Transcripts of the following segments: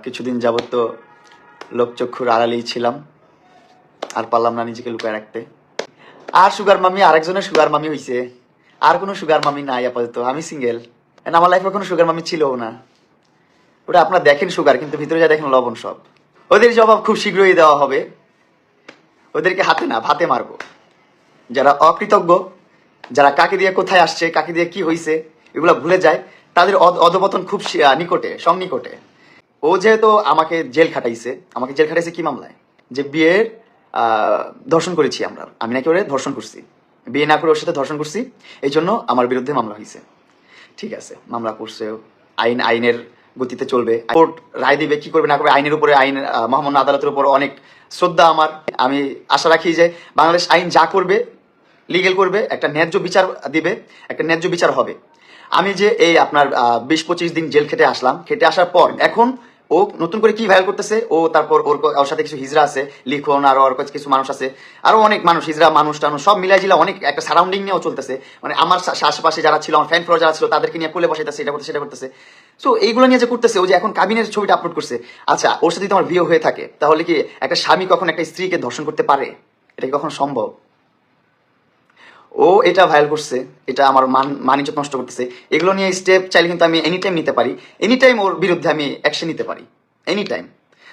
কিছুদিন যাবত তো লোকচক্ষুর আড়ালেই ছিলাম, আর পারলাম না নিজেকে লুকায় রাখতে। আর সুগার মামি আরেকজনের সুগার মামি হইছে, আর কোনো সুগার মামি নাই আপাতত। আমি সিঙ্গেল, আমার লাইফে কোনো সুগার মামি ছিলও না। ওটা আপনারা দেখেন সুগার, কিন্তু ভিতরে যা দেখেন লবণ সব। ওদের জবাব খুব শীঘ্রই দেওয়া হবে, ওদেরকে হাতে না ভাতে মারবো। যারা অকৃতজ্ঞ, যারা কাকে দিয়ে কোথায় আসছে, কাকে দিয়ে কি হয়েছে এগুলো ভুলে যায়, তাদের অধপতন খুব নিকটে, সন্নিকটে। ও যেহেতু আমাকে জেল খাটাইছে কি মামলায়? যে বিয়ের ধর্ষণ করেছি আমি নাকি ওরে ধর্ষণ করছি, বিয়ে না করে ওর সাথে ধর্ষণ করছি, এই জন্য আমার বিরুদ্ধে মামলা হয়েছে। ঠিক আছে, মামলা করছে, আইনের গতিতে চলবে, কোর্ট রায় দিবে, কি করবে না করবে আইনের উপরে, মহামান্য আদালতের উপর অনেক শ্রদ্ধা আমার। আমি আশা রাখি যে বাংলাদেশ আইন যা করবে, লিগেল করবে, একটা ন্যায্য বিচার দিবে, একটা ন্যায্য বিচার হবে। আমি যে এই আপনার 20-25 দিন জেল খেটে আসলাম, খেটে আসার পর এখন ও নতুন করে কি ভাইরাল করতেছে, ও তারপর ওর সাথে কিছু হিজড়া আছে, লিখন, আর ওর কিছু মানুষ আছে, আরো অনেক মানুষ, হিজড়া মানুষ টানুষ সব মিলাই জিলা অনেক একটা সারাউন্ডিং নিয়েও চলতেছে। মানে আমার আশেপাশে যারা ছিল, আমার ফ্যান ফলো যারা ছিল, তাদেরকে নিয়ে কোলে বসাইতেছে, এটা করতেছে, সেটা করতেছে। সো এইগুলো নিয়ে যে করতেছে, ও যে এখন কাবিনের ছবিটা আপলোড করছে, আচ্ছা ওর সাথে যদি আমার বিয়ে হয়ে থাকে, তাহলে কি একটা স্বামী কখন একটা স্ত্রীকে ধর্ষণ করতে পারে? এটা কি কখনো সম্ভব? ও এটা ভাইরাল করছে, এটা আমার মান ইজ্জত নষ্ট করতেছে। এগুলো নিয়ে স্টেপ চাইলে কিন্তু আমি এনি টাইম নিতে পারি, এনি টাইম ওর বিরুদ্ধে আমি অ্যাকশন নিতে পারি, এনি টাইম।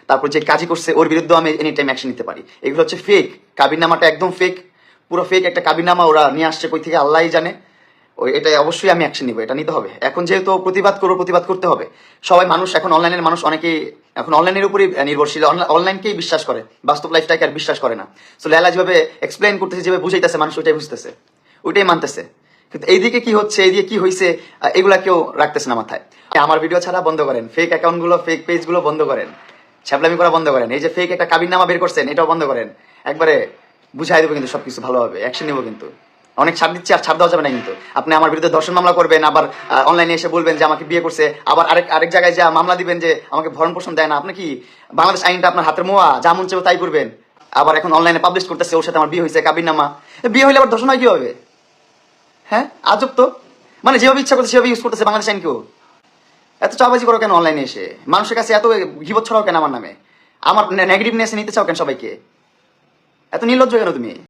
তারপর যে কাজই করছে ওর বিরুদ্ধে আমি এনি টাইম অ্যাকশন নিতে পারি। এগুলো হচ্ছে ফেক, কাবিরনামাটা একদম ফেক, পুরো ফেক একটা কাবিরনামা ওরা নিয়ে আসছে কই থেকে আল্লাহই জানে। এটা অবশ্যই আমি অ্যাকশন নিব, এটা নিতে হবে। এখন যেহেতু প্রতিবাদ করতে হবে, সবাই মানুষ এখন অনলাইনের মানুষ অনেকেই এখন অনলাইনের উপরই নির্ভরশীল, অনলাইনকেই বিশ্বাস করে, বাস্তব লাইফটাকে আর বিশ্বাস করে না। সো লেলা যেভাবে এক্সপ্লেন করতেছে, যেভাবে বুঝাইতেছে, মানুষ ওইটাই বুঝতেছে, ওইটাই মানতেছে। কিন্তু এইদিকে কি হচ্ছে, এইদিকে কি হয়েছে, এগুলা কেউ রাখতেছে না মাথায়। আমার ভিডিও ছাড়া বন্ধ করেন, ফেক অ্যাকাউন্টগুলো, ফেক পেজগুলো বন্ধ করেন, ছ্যাবলামি করা বন্ধ করেন। এই যে ফেক একটা কাবিননামা বের করছেন, এটাও বন্ধ করেন। একবারে বুঝাই দেবো কিন্তু সবকিছু ভালোভাবে, অ্যাকশন নেবো কিন্তু। অনেক ছাড় দিচ্ছি, আর ছাড় দেওয়া যাবে না কিন্তু। আপনি আমার বিরুদ্ধে ধর্ষণ মামলা করবেন, আবার অনলাইনে এসে বলবেন যে আমাকে বিয়ে করছে, আবার আরেক জায়গায় যা মামলা দিবেন যে আমাকে ভরণ পোষণ দেয় না। আপনি কি বাংলাদেশ আইনটা আপনার হাতের মোয়া, যা মন চাইবে তাই করবেন? আবার এখন অনলাইনে পাবলিশ করতেছে ওর সাথে আমার বিয়ে হয়েছে, কাবিননামা। বিয়ে হইলে আবার ধর্ষণ হয় কি হবে? হ্যাঁ, আজব তো। মানে যেভাবে ইচ্ছা করছে সেভাবে ইউজ করতেছে বাংলাদেশ আইন। কেউ এত চাবাজি করো কেন অনলাইনে এসে? মানুষের কাছে এত গিবত ছড়াও কেন আমার নামে? আমার নেগেটিভনেস নিতে চাও কেন সবাইকে? এত নির্লজ্জ কেন তুমি?